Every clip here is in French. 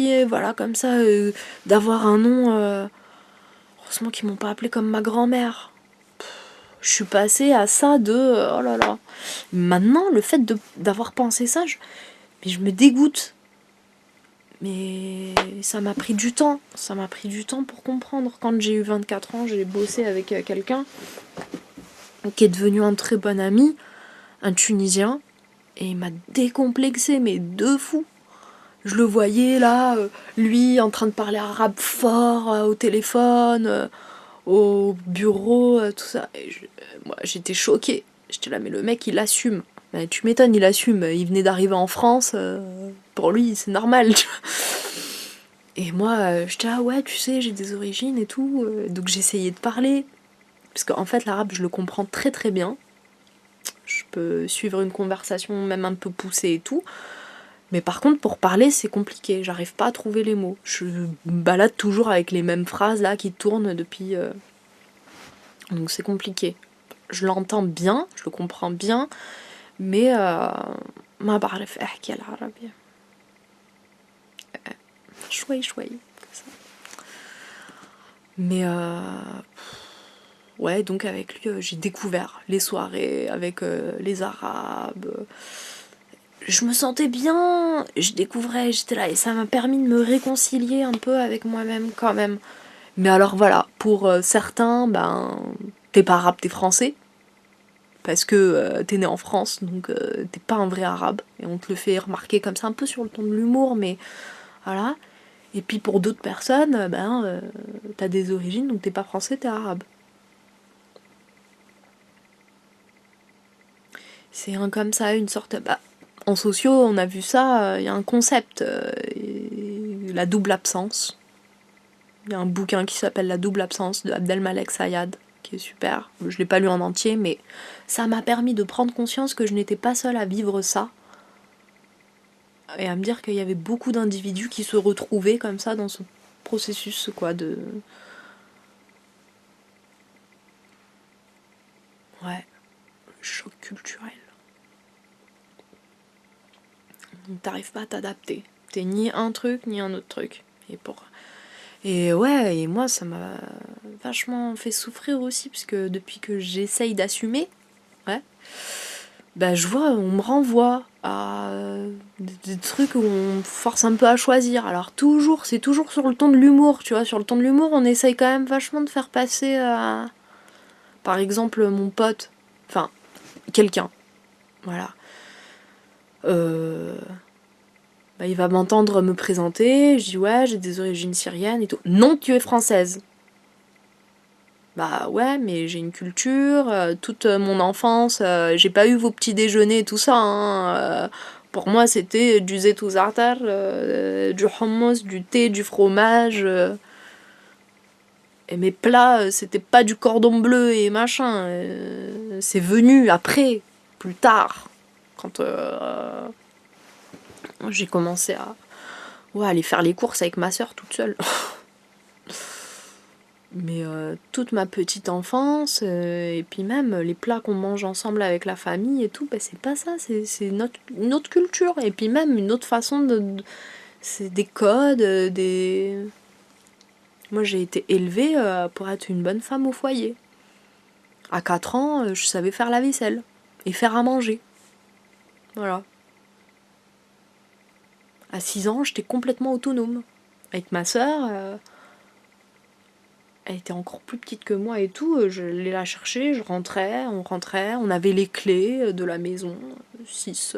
Et voilà, comme ça, d'avoir un nom... heureusement qu'ils m'ont pas appelé comme ma grand-mère. Je suis passée à ça de... oh là là. Maintenant, le fait d'avoir pensé ça, mais je me dégoûte. Mais ça m'a pris du temps. Ça m'a pris du temps pour comprendre. Quand j'ai eu 24 ans, j'ai bossé avec quelqu'un qui est devenu un très bon ami, un Tunisien, et il m'a décomplexé, mais de fou. Je le voyais là, lui en train de parler arabe fort au téléphone, au bureau, tout ça. Et moi j'étais choquée. J'étais là, mais le mec il assume. Mais tu m'étonnes, il assume. Il venait d'arriver en France, pour lui c'est normal. Tu vois. Et moi j'étais là, ouais, tu sais, j'ai des origines et tout. Donc j'essayais de parler. Parce qu'en fait l'arabe je le comprends très très bien. Je peux suivre une conversation même un peu poussée et tout. Mais par contre, pour parler, c'est compliqué. J'arrive pas à trouver les mots. Je me balade toujours avec les mêmes phrases là qui tournent depuis... Donc c'est compliqué. Je l'entends bien, je le comprends bien, mais ما بعرف احكي العربية. شوي شوي. Mais ouais, donc avec lui, j'ai découvert les soirées avec les Arabes. Je me sentais bien, je découvrais, j'étais là, et ça m'a permis de me réconcilier un peu avec moi-même quand même. Mais alors voilà, pour certains, ben, t'es pas arabe, t'es français, parce que t'es né en France, donc t'es pas un vrai arabe, et on te le fait remarquer comme ça, un peu sur le ton de l'humour, mais voilà. Et puis pour d'autres personnes, ben, t'as des origines, donc t'es pas français, t'es arabe. C'est un comme ça, une sorte... Bah, en sociaux, on a vu ça, il y a un concept, la double absence. Il y a un bouquin qui s'appelle La double absence de Abdelmalek Sayad, qui est super. Je l'ai pas lu en entier, mais ça m'a permis de prendre conscience que je n'étais pas seule à vivre ça. Et à me dire qu'il y avait beaucoup d'individus qui se retrouvaient comme ça dans ce processus, quoi, de... Ouais, choc culturel. T'arrives pas à t'adapter. T'es ni un truc, ni un autre truc. Et ouais, et moi, ça m'a vachement fait souffrir aussi, parce que depuis que j'essaye d'assumer, ouais, bah je vois, on me renvoie à des trucs où on me force un peu à choisir. Alors toujours, c'est toujours sur le ton de l'humour, tu vois. Sur le ton de l'humour, on essaye quand même vachement de faire passer par exemple, mon pote, enfin, quelqu'un, voilà. Bah, il va m'entendre me présenter, je dis ouais, j'ai des origines syriennes et tout. Non, tu es française. Bah ouais, mais j'ai une culture, toute mon enfance, j'ai pas eu vos petits déjeuners et tout ça, hein. Pour moi, c'était du zeytou za'atar, du hummus, du thé, du fromage. Et mes plats, c'était pas du cordon bleu et machin. C'est venu après, plus tard, quand j'ai commencé à ouais, aller faire les courses avec ma soeur toute seule. Mais toute ma petite enfance, et puis même les plats qu'on mange ensemble avec la famille et tout, bah, c'est pas ça, c'est une autre culture. Et puis même une autre façon c'est des codes, des... Moi j'ai été élevée pour être une bonne femme au foyer. À 4 ans, je savais faire la vaisselle et faire à manger. Voilà. À 6 ans, j'étais complètement autonome. Avec ma sœur, elle était encore plus petite que moi et tout, je l'ai la chercher, on rentrait, on avait les clés de la maison, 6,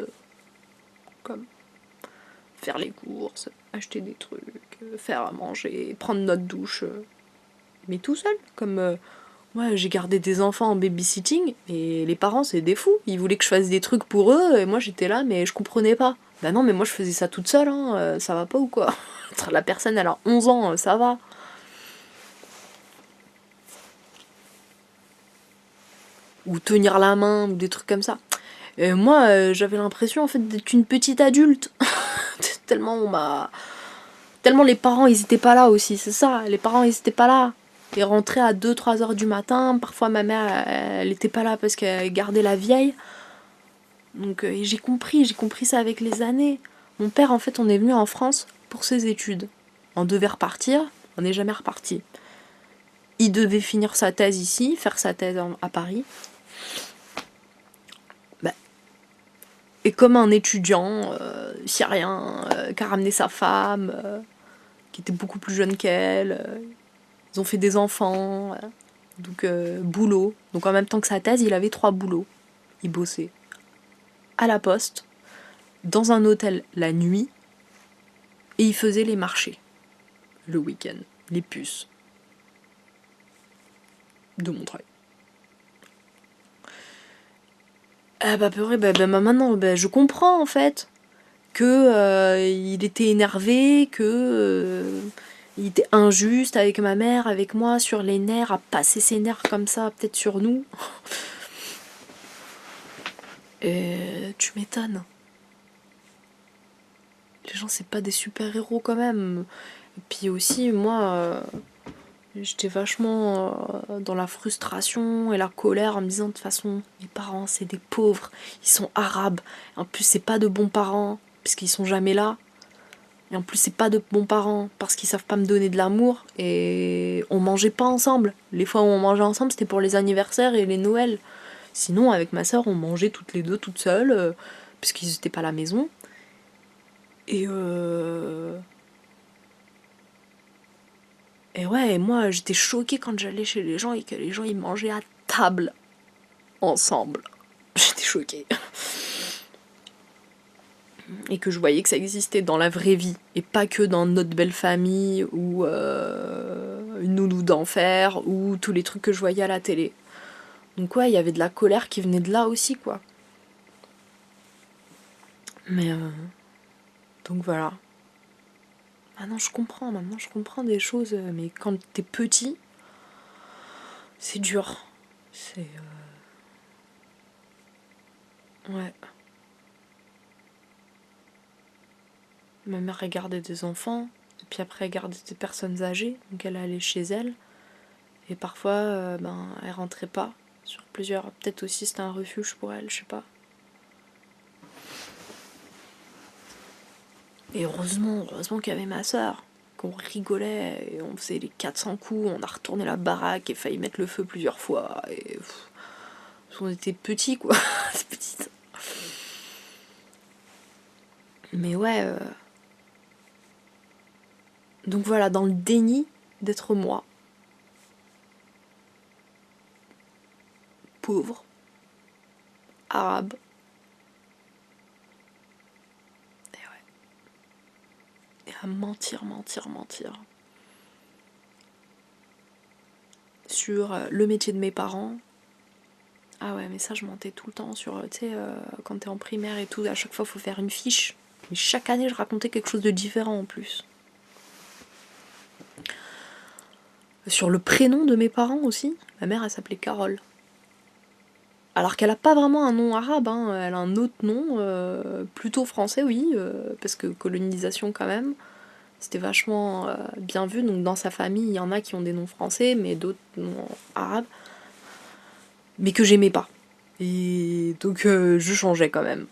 comme faire les courses, acheter des trucs, faire à manger, prendre notre douche, mais tout seul, comme ouais, j'ai gardé des enfants en babysitting, et les parents c'est des fous, ils voulaient que je fasse des trucs pour eux, et moi j'étais là, mais je comprenais pas. Bah non, mais moi je faisais ça toute seule, hein, ça va pas ou quoi? La personne elle a 11 ans, ça va. Ou tenir la main, ou des trucs comme ça. Et moi, j'avais l'impression en fait d'être une petite adulte. Tellement on m'a... Tellement les parents, ils étaient pas là aussi, c'est ça. Les parents, ils étaient pas là. Ils rentraient à 2-3 heures du matin. Parfois, ma mère, elle était pas là parce qu'elle gardait la vieille. Donc, j'ai compris ça avec les années. Mon père, en fait, on est venu en France pour ses études. On devait repartir, on n'est jamais reparti. Il devait finir sa thèse ici, faire sa thèse à Paris. Et comme un étudiant syrien qui a ramené sa femme, qui était beaucoup plus jeune qu'elle, ils ont fait des enfants, donc boulot. Donc en même temps que sa thèse, il avait 3 boulots. Il bossait à la poste, dans un hôtel la nuit, et il faisait les marchés le week-end, les puces de Montreuil. Ah bah purée, maintenant je comprends en fait que il était énervé, que il était injuste avec ma mère, avec moi, sur les nerfs, à passer ses nerfs comme ça, peut-être sur nous. Et tu m'étonnes. Les gens, c'est pas des super-héros quand même. Et puis aussi, moi, j'étais vachement dans la frustration et la colère en me disant de toute façon, mes parents, c'est des pauvres, ils sont arabes. En plus, c'est pas de bons parents, puisqu'ils sont jamais là. Et en plus, c'est pas de bons parents, parce qu'ils savent pas me donner de l'amour. Et on mangeait pas ensemble. Les fois où on mangeait ensemble, c'était pour les anniversaires et les Noëls. Sinon, avec ma soeur, on mangeait toutes les deux, toutes seules, puisqu'ils étaient pas à la maison. Et Et ouais, moi j'étais choquée quand j'allais chez les gens et que les gens ils mangeaient à table ensemble. J'étais choquée. Et que je voyais que ça existait dans la vraie vie et pas que dans Notre Belle Famille ou Une Nounou d'enfer ou tous les trucs que je voyais à la télé. Donc ouais, il y avait de la colère qui venait de là aussi quoi. Mais donc voilà. Maintenant je comprends des choses, mais quand t'es petit, c'est dur. C'est ouais. Ma mère regardait des enfants, et puis après elle gardait des personnes âgées, donc elle allait chez elle. Et parfois, elle rentrait pas sur plusieurs. Peut-être aussi c'était un refuge pour elle, je sais pas. Et heureusement qu'il y avait ma soeur, qu'on rigolait, et on faisait les 400 coups, on a retourné la baraque et failli mettre le feu plusieurs fois. Et on était petits quoi, c'est petite. Mais ouais. Donc voilà, dans le déni d'être moi, pauvre, arabe. Et à mentir. Sur le métier de mes parents. Ah ouais, mais ça, je mentais tout le temps sur, tu sais, quand t'es en primaire et tout, à chaque fois, faut faire une fiche. Mais chaque année, je racontais quelque chose de différent en plus. Sur le prénom de mes parents aussi, ma mère, elle s'appelait Carole. Alors qu'elle a pas vraiment un nom arabe, hein. Elle a un autre nom, plutôt français, oui, parce que colonisation quand même. C'était vachement bien vu, donc dans sa famille, il y en a qui ont des noms français, mais d'autres noms arabes. Mais que j'aimais pas. Et donc je changeais quand même.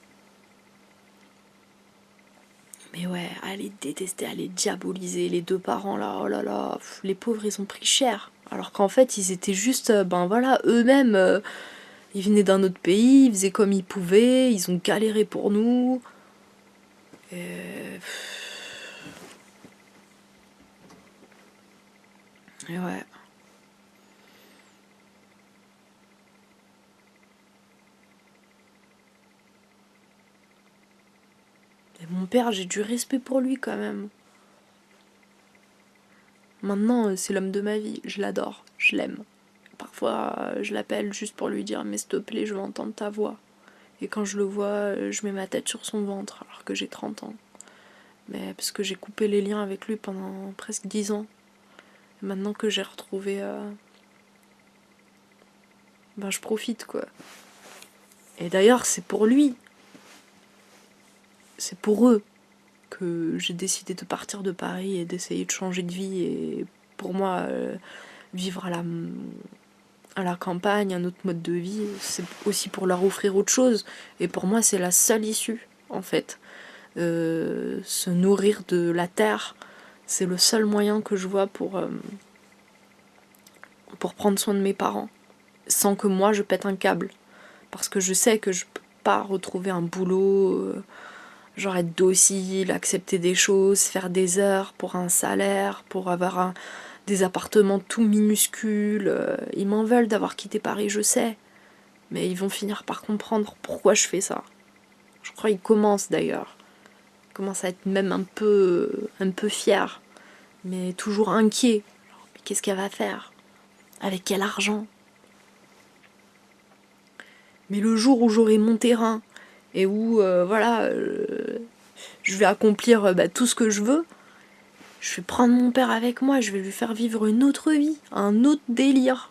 Mais ouais, à les détester, à les diaboliser, les 2 parents là, oh là là, les pauvres ils ont pris cher. Alors qu'en fait ils étaient juste, eux-mêmes, ils venaient d'un autre pays, ils faisaient comme ils pouvaient, ils ont galéré pour nous. Et, et ouais. Et mon père, j'ai du respect pour lui quand même. Maintenant, c'est l'homme de ma vie, je l'adore, je l'aime. Parfois, je l'appelle juste pour lui dire mais s'il te plaît, je veux entendre ta voix. Et quand je le vois, je mets ma tête sur son ventre alors que j'ai 30 ans. Mais parce que j'ai coupé les liens avec lui pendant presque 10 ans. Et maintenant que j'ai retrouvé... je profite quoi. Et d'ailleurs, c'est pour lui. C'est pour eux que j'ai décidé de partir de Paris et d'essayer de changer de vie. Et pour moi, vivre à la campagne, un autre mode de vie, c'est aussi pour leur offrir autre chose. Et pour moi, c'est la seule issue, en fait. se nourrir de la terre. C'est le seul moyen que je vois pour prendre soin de mes parents, sans que moi je pète un câble. Parce que je sais que je peux pas retrouver un boulot, genre être docile, accepter des choses, faire des heures pour un salaire, pour avoir des appartements tout minuscules. Ils m'en veulent d'avoir quitté Paris, je sais. Mais ils vont finir par comprendre pourquoi je fais ça. Je crois qu'ils commencent d'ailleurs. Ils commencent à être même un peu fiers. Mais toujours inquiets. Mais qu'est-ce qu'elle va faire? Avec quel argent? Mais le jour où j'aurai mon terrain et où je vais accomplir tout ce que je veux, je vais prendre mon père avec moi, je vais lui faire vivre une autre vie, un autre délire.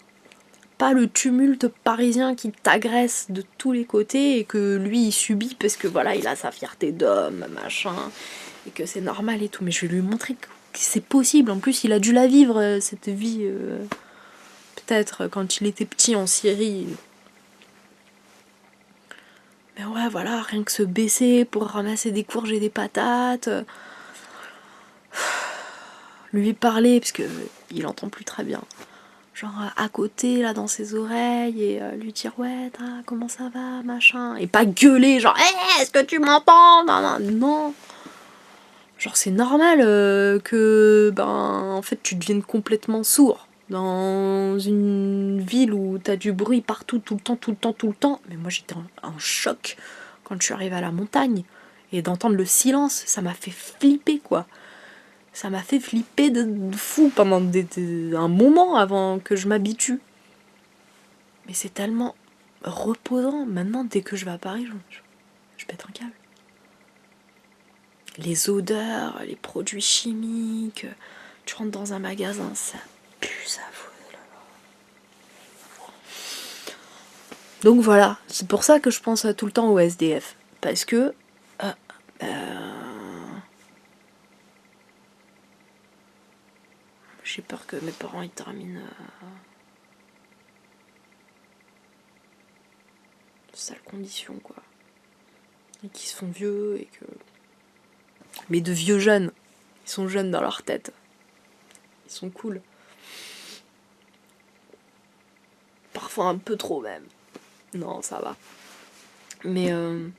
Pas le tumulte parisien qui t'agresse de tous les côtés et que lui il subit parce que voilà, il a sa fierté d'homme, machin, et que c'est normal et tout. Mais je vais lui montrer que c'est possible. En plus, il a dû la vivre, cette vie, peut-être quand il était petit en Syrie. Mais ouais, voilà, rien que se baisser pour ramasser des courges et des patates. Lui parler, parce que il entend plus très bien. Genre à côté, là, dans ses oreilles, et lui dire ouais, comment ça va, machin. Et pas gueuler, genre hey, est-ce que tu m'entends? Non. Genre c'est normal que, en fait, tu deviennes complètement sourd. Dans une ville où t'as du bruit partout, tout le temps, tout le temps, tout le temps. Mais moi j'étais en choc quand je suis arrivée à la montagne. Et d'entendre le silence, ça m'a fait flipper, quoi. Ça m'a fait flipper de fou pendant un moment avant que je m'habitue. Mais c'est tellement reposant. Maintenant, dès que je vais à Paris, je pète un câble. Les odeurs, les produits chimiques. Tu rentres dans un magasin, ça pue, ça fout. Donc voilà, c'est pour ça que je pense tout le temps au SDF. Parce que j'ai peur que mes parents ils terminent sales conditions, quoi. Et qu'ils sont vieux et que... Mais de vieux jeunes. Ils sont jeunes dans leur tête. Ils sont cool. Parfois un peu trop même. Non, ça va. Mais ouais,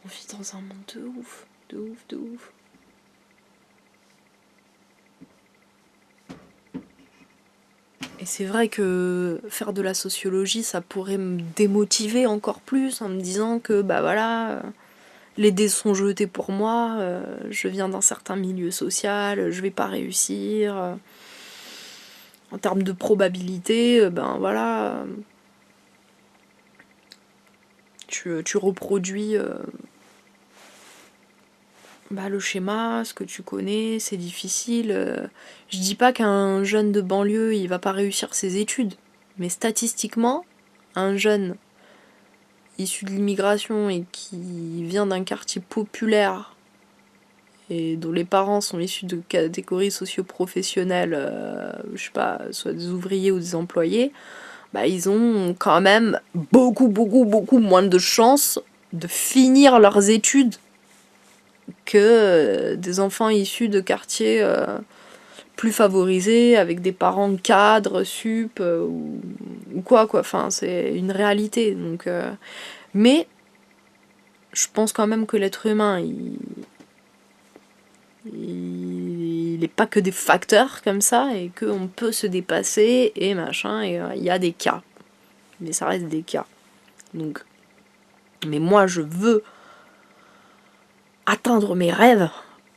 on vit dans un monde de ouf, de ouf, de ouf. Et c'est vrai que faire de la sociologie, ça pourrait me démotiver encore plus en me disant que les dés sont jetés pour moi, je viens d'un certain milieu social, je vais pas réussir. En termes de probabilité, tu reproduis le schéma, ce que tu connais, c'est difficile. Je dis pas qu'un jeune de banlieue, il va pas réussir ses études, mais statistiquement, un jeune issu de l'immigration et qui vient d'un quartier populaire et dont les parents sont issus de catégories socio-professionnelles, je sais pas, soit des ouvriers ou des employés, ils ont quand même beaucoup, beaucoup, beaucoup moins de chances de finir leurs études que des enfants issus de quartiers plus favorisés, avec des parents cadres, sup, ou quoi. Enfin, c'est une réalité. Donc, mais je pense quand même que l'être humain, il n'est pas que des facteurs comme ça, et qu'on peut se dépasser, et machin, et il y a des cas. Mais ça reste des cas. Donc, mais moi, je veux atteindre mes rêves,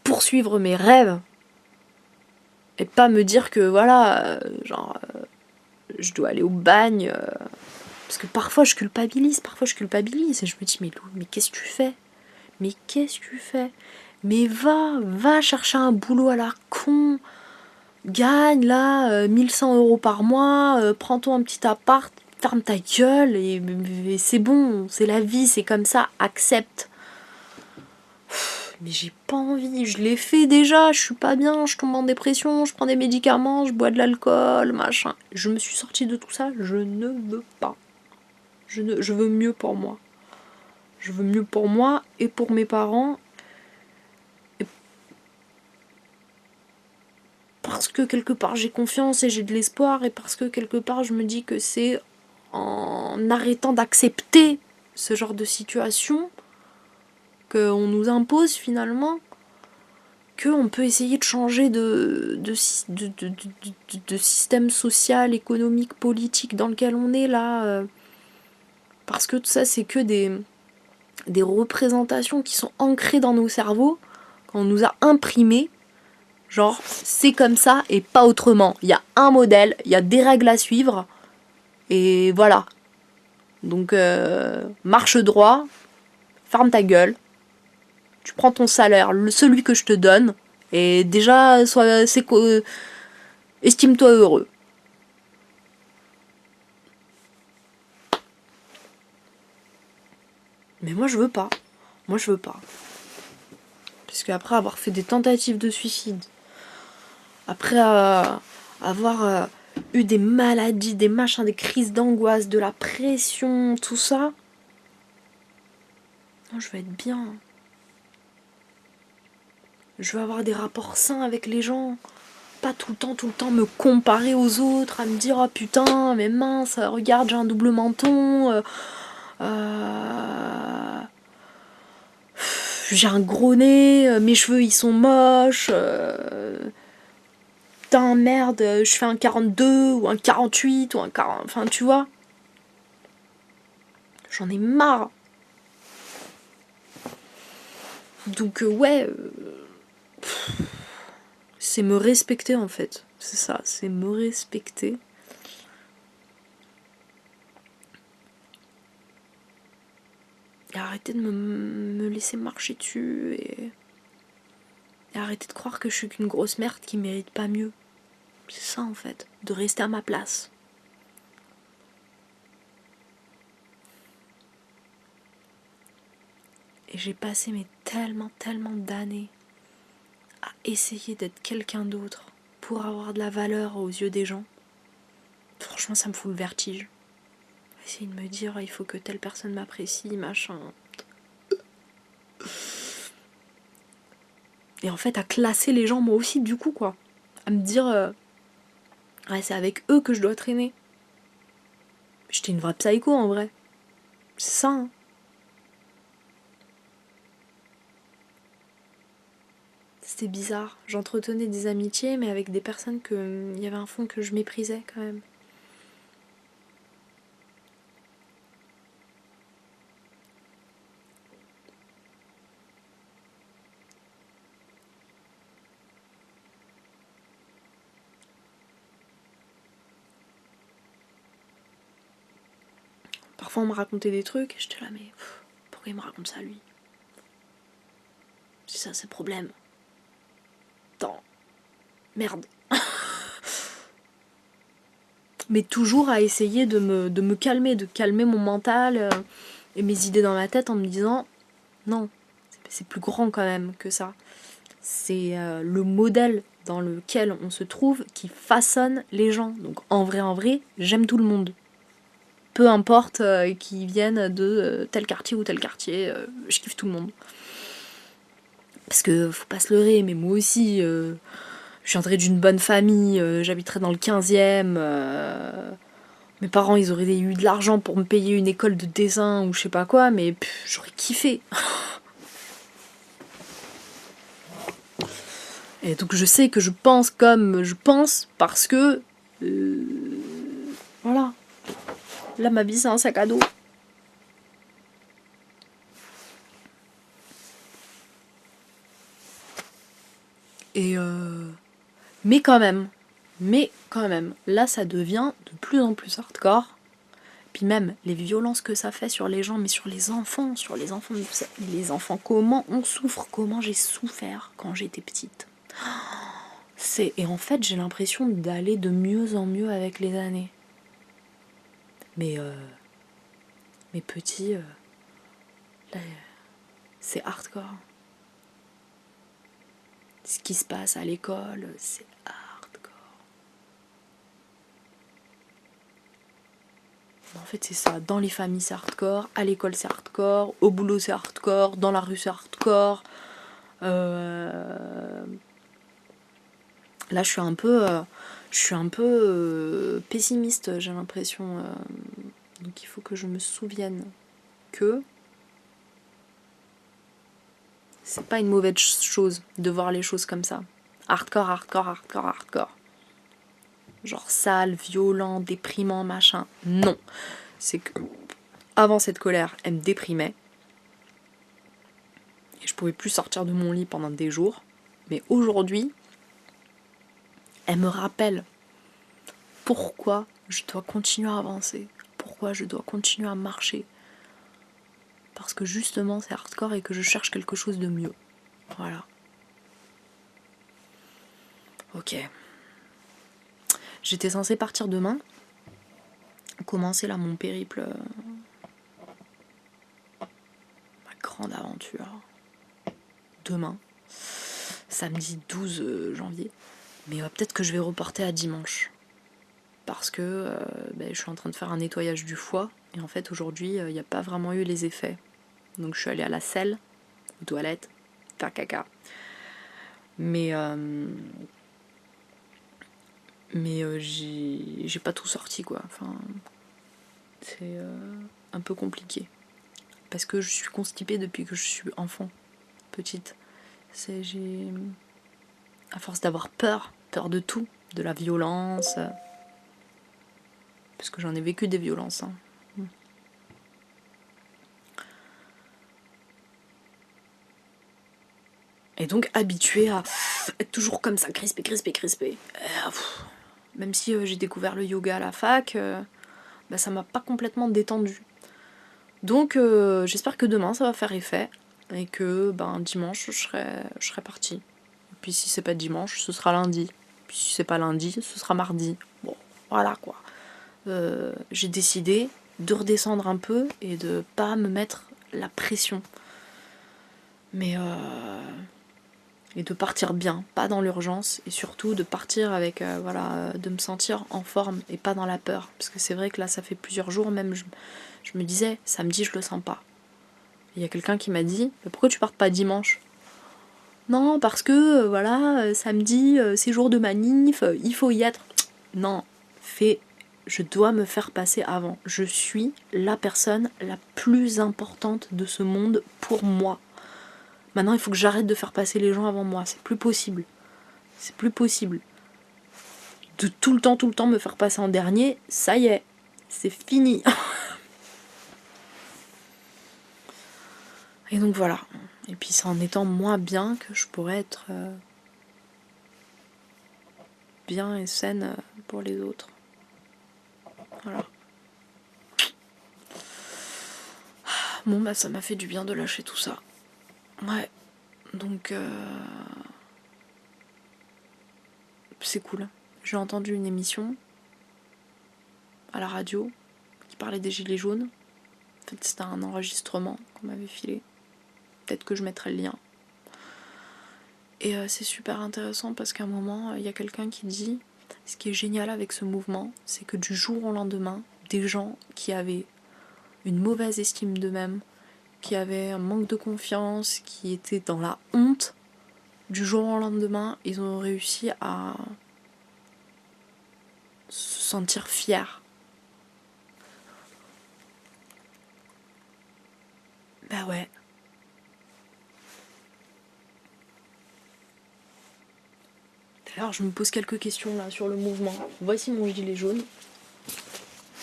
poursuivre mes rêves, et pas me dire que je dois aller au bagne, parce que parfois je culpabilise, et je me dis mais Lou, mais qu'est-ce que tu fais? Mais va chercher un boulot à la con, gagne là 1100 € par mois, prends-toi un petit appart, ferme ta gueule, et c'est bon, c'est la vie, c'est comme ça, accepte. Mais j'ai pas envie, je l'ai fait déjà, je suis pas bien, je tombe en dépression, je prends des médicaments, je bois de l'alcool, machin. Je me suis sortie de tout ça, je ne veux pas. Je veux mieux pour moi. Je veux mieux pour moi et pour mes parents. Et parce que quelque part j'ai confiance et j'ai de l'espoir, et parce que quelque part je me dis que c'est en arrêtant d'accepter ce genre de situation qu'on nous impose finalement, qu'on peut essayer de changer de système social, économique, politique dans lequel on est là. Parce que tout ça, c'est que des représentations qui sont ancrées dans nos cerveaux, qu'on nous a imprimées. Genre, c'est comme ça et pas autrement. Il y a un modèle, il y a des règles à suivre, et voilà. Donc, marche droit, ferme ta gueule, tu prends ton salaire, celui que je te donne, et déjà, estime-toi heureux. Mais moi, je veux pas. Moi, je veux pas. Parce qu'après avoir fait des tentatives de suicide, après avoir eu des maladies, des machins, des crises d'angoisse, de la pression, tout ça, moi, je veux être bien. Je veux avoir des rapports sains avec les gens. Pas tout le temps me comparer aux autres, à me dire oh putain, mais mince, regarde, j'ai un double menton, j'ai un gros nez, mes cheveux ils sont moches, putain merde, je fais un 42 ou un 48 ou un 40, enfin tu vois. J'en ai marre. Donc ouais, c'est me respecter en fait. C'est ça, c'est me respecter. Et arrêter de me laisser marcher dessus et arrêter de croire que je suis qu'une grosse merde qui mérite pas mieux. C'est ça en fait, de rester à ma place. Et j'ai passé tellement d'années à essayer d'être quelqu'un d'autre pour avoir de la valeur aux yeux des gens. Franchement, ça me fout le vertige. Essayer de me dire, il faut que telle personne m'apprécie, machin. Et en fait, à classer les gens, moi aussi, du coup, quoi. À me dire, ouais, c'est avec eux que je dois traîner. J'étais une vraie psycho, en vrai. C'est ça, hein. C'était bizarre. J'entretenais des amitiés, mais avec des personnes que il y avait un fond que je méprisais, quand même. Parfois, on me racontait des trucs, et j'étais là, mais pourquoi il me raconte ça, lui? C'est ça, c'est le problème. Attends. Merde. Mais toujours à essayer de me calmer, de calmer mon mental et mes idées dans ma tête en me disant non, c'est plus grand quand même que ça. C'est le modèle dans lequel on se trouve qui façonne les gens. Donc en vrai, j'aime tout le monde. Peu importe qu'ils viennent de tel quartier ou tel quartier, je kiffe tout le monde. Parce que faut pas se leurrer, mais moi aussi, je viendrais d'une bonne famille, j'habiterais dans le 15e. Mes parents, ils auraient eu de l'argent pour me payer une école de dessin ou je sais pas quoi, mais j'aurais kiffé. Et donc je sais que je pense comme je pense parce que... voilà. Là, ma vie, c'est un sac à dos. Et mais quand même, là, ça devient de plus en plus hardcore. Puis même, les violences que ça fait sur les gens, mais sur les enfants, les enfants, comment on souffre, comment j'ai souffert quand j'étais petite. Et en fait, j'ai l'impression d'aller de mieux en mieux avec les années. Mais mes petits, là, c'est hardcore. Ce qui se passe à l'école, c'est hardcore. En fait, c'est ça. Dans les familles, c'est hardcore. À l'école, c'est hardcore. Au boulot, c'est hardcore. Dans la rue, c'est hardcore. Là, je suis un peu pessimiste, j'ai l'impression. Donc, il faut que je me souvienne que c'est pas une mauvaise chose de voir les choses comme ça. Hardcore, hardcore, hardcore, hardcore. Genre sale, violent, déprimant, machin. Non. C'est que avant cette colère, elle me déprimait. Et je pouvais plus sortir de mon lit pendant des jours. Mais aujourd'hui, elle me rappelle pourquoi je dois continuer à avancer. Pourquoi je dois continuer à marcher. Parce que justement, c'est hardcore et que je cherche quelque chose de mieux. Voilà. Ok. J'étais censée partir demain. Commencer là mon périple. Ma grande aventure. Demain. Samedi 12 janvier. Mais peut-être que je vais reporter à dimanche. Parce que je suis en train de faire un nettoyage du foie. Et en fait, aujourd'hui, il n'y a pas vraiment eu les effets. Donc je suis allée à la selle, aux toilettes, faire caca. Mais j'ai pas tout sorti, quoi. Enfin, c'est un peu compliqué. Parce que je suis constipée depuis que je suis enfant, petite. À force d'avoir peur de tout, de la violence. Parce que j'en ai vécu des violences. Hein. Et donc habituée à être toujours comme ça, crispée. Même si j'ai découvert le yoga à la fac, ça m'a pas complètement détendue. Donc j'espère que demain ça va faire effet et que dimanche je serai partie. Et puis si c'est pas dimanche, ce sera lundi. Puis si c'est pas lundi, ce sera mardi. Bon, voilà quoi. J'ai décidé de redescendre un peu et de pas me mettre la pression. Mais et de partir bien, pas dans l'urgence, et surtout de partir avec, de me sentir en forme et pas dans la peur. Parce que c'est vrai que là, ça fait plusieurs jours, même je me disais, samedi, je le sens pas. Il y a quelqu'un qui m'a dit, pourquoi tu partes pas dimanche ? Non, parce que, samedi, c'est jour de manif, il faut y être. Non, je dois me faire passer avant. Je suis la personne la plus importante de ce monde pour moi. Maintenant, il faut que j'arrête de faire passer les gens avant moi. C'est plus possible. C'est plus possible. De tout le temps me faire passer en dernier, ça y est. C'est fini. Et donc voilà. Et puis c'est en étant moi bien que je pourrais être bien et saine pour les autres. Voilà. Bon ça m'a fait du bien de lâcher tout ça. Ouais. Donc c'est cool. J'ai entendu une émission à la radio qui parlait des gilets jaunes. En fait, c'était un enregistrement qu'on m'avait filé. Peut-être que je mettrai le lien. Et c'est super intéressant parce qu'à un moment, il y a quelqu'un qui dit, ce qui est génial avec ce mouvement, c'est que du jour au lendemain, des gens qui avaient une mauvaise estime d'eux-mêmes, qui avaient un manque de confiance, qui étaient dans la honte, du jour au lendemain, ils ont réussi à se sentir fiers. Bah ouais. D'ailleurs, je me pose quelques questions là sur le mouvement. Voici mon gilet jaune.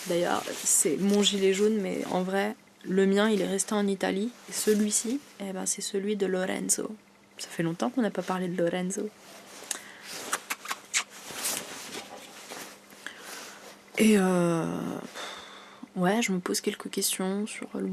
D'ailleurs, c'est mon gilet jaune, mais en vrai, le mien, il est resté en Italie. Et celui-ci, c'est celui de Lorenzo. Ça fait longtemps qu'on n'a pas parlé de Lorenzo. Et ouais, je me pose quelques questions sur le